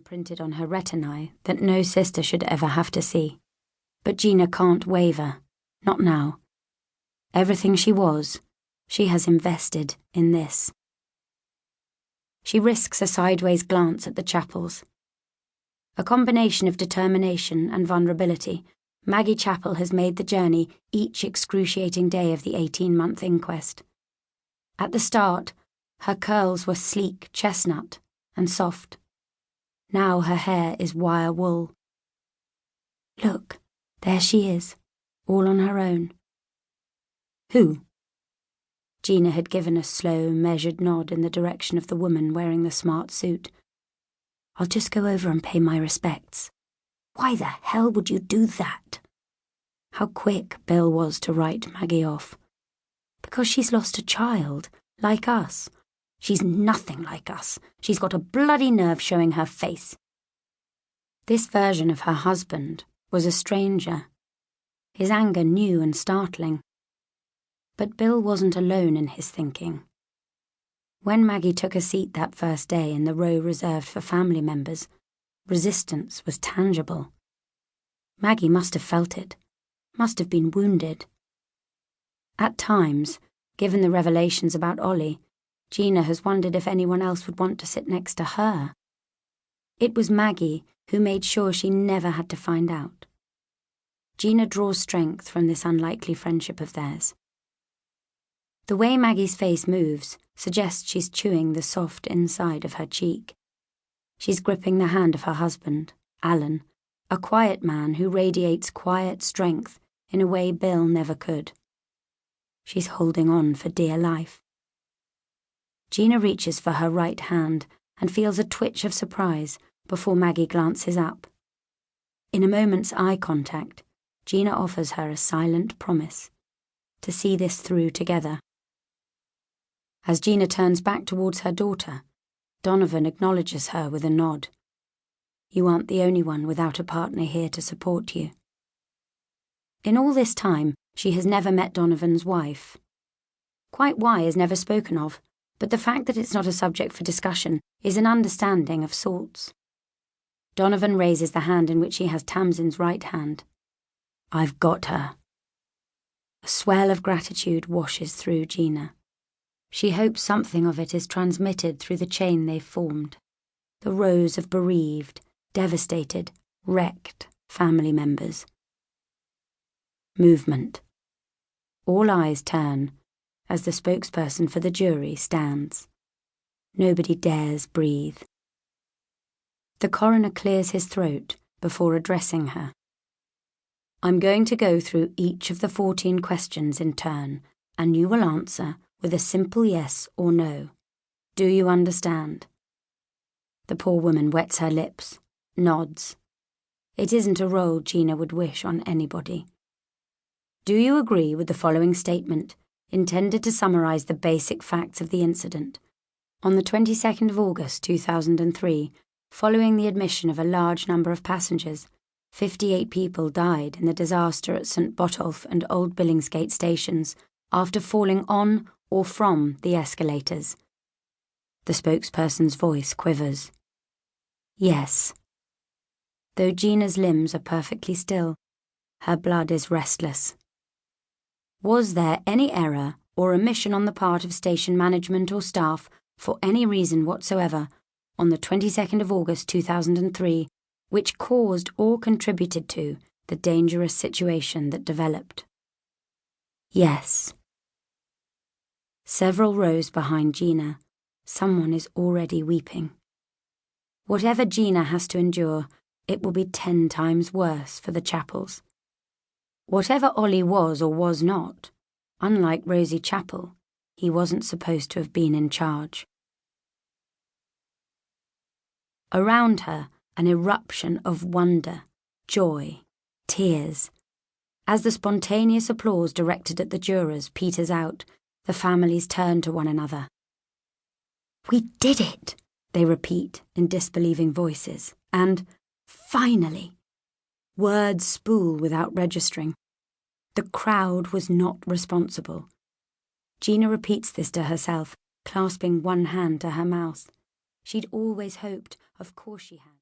imprinted on her retinae that no sister should ever have to see. But Gina can't waver, not now. Everything she was, she has invested in this. She risks a sideways glance at the chapels. A combination of determination and vulnerability, Maggie Chapel has made the journey each excruciating day of the 18-month inquest. At the start, her curls were sleek chestnut and soft. Now her hair is wire wool. Look, there she is, all on her own. Who? Gina had given a slow, measured nod in the direction of the woman wearing the smart suit. I'll just go over and pay my respects. Why the hell would you do that? How quick Bill was to write Maggie off. Because she's lost a child, like us. She's nothing like us. She's got a bloody nerve showing her face. This version of her husband was a stranger. His anger new and startling. But Bill wasn't alone in his thinking. When Maggie took a seat that first day in the row reserved for family members, resistance was tangible. Maggie must have felt it, must have been wounded. At times, given the revelations about Ollie, Gina has wondered if anyone else would want to sit next to her. It was Maggie who made sure she never had to find out. Gina draws strength from this unlikely friendship of theirs. The way Maggie's face moves suggests she's chewing the soft inside of her cheek. She's gripping the hand of her husband, Alan, a quiet man who radiates quiet strength in a way Bill never could. She's holding on for dear life. Gina reaches for her right hand and feels a twitch of surprise before Maggie glances up. In a moment's eye contact, Gina offers her a silent promise to see this through together. As Gina turns back towards her daughter, Donovan acknowledges her with a nod. You aren't the only one without a partner here to support you. In all this time, she has never met Donovan's wife. Quite why is never spoken of, but the fact that it's not a subject for discussion is an understanding of sorts. Donovan raises the hand in which he has Tamsin's right hand. I've got her. A swell of gratitude washes through Gina. She hopes something of it is transmitted through the chain they've formed. The rows of bereaved, devastated, wrecked family members. Movement. All eyes turn as the spokesperson for the jury stands. Nobody dares breathe. The coroner clears his throat before addressing her. I'm going to go through each of the 14 questions in turn, and you will answer with a simple yes or no. Do you understand? The poor woman wets her lips, nods. It isn't a role Gina would wish on anybody. Do you agree with the following statement, intended to summarize the basic facts of the incident? On the 22nd of August 2003, following the admission of a large number of passengers, 58 people died in the disaster at St. Botolph and Old Billingsgate stations after falling on or from the escalators. The spokesperson's voice quivers. Yes. Though Gina's limbs are perfectly still, her blood is restless. Was there any error or omission on the part of station management or staff for any reason whatsoever on the 22nd of August 2003 which caused or contributed to the dangerous situation that developed? Yes. Several rows behind Gina, someone is already weeping. Whatever Gina has to endure, it will be 10 times worse for the Chapels. Whatever Ollie was or was not, unlike Rosie Chapel, he wasn't supposed to have been in charge. Around her, an eruption of wonder, joy, tears. As the spontaneous applause directed at the jurors peters out, the families turn to one another. We did it, they repeat in disbelieving voices, and, finally, words spool without registering. The crowd was not responsible. Gina repeats this to herself, clasping one hand to her mouth. She'd always hoped, of course she had.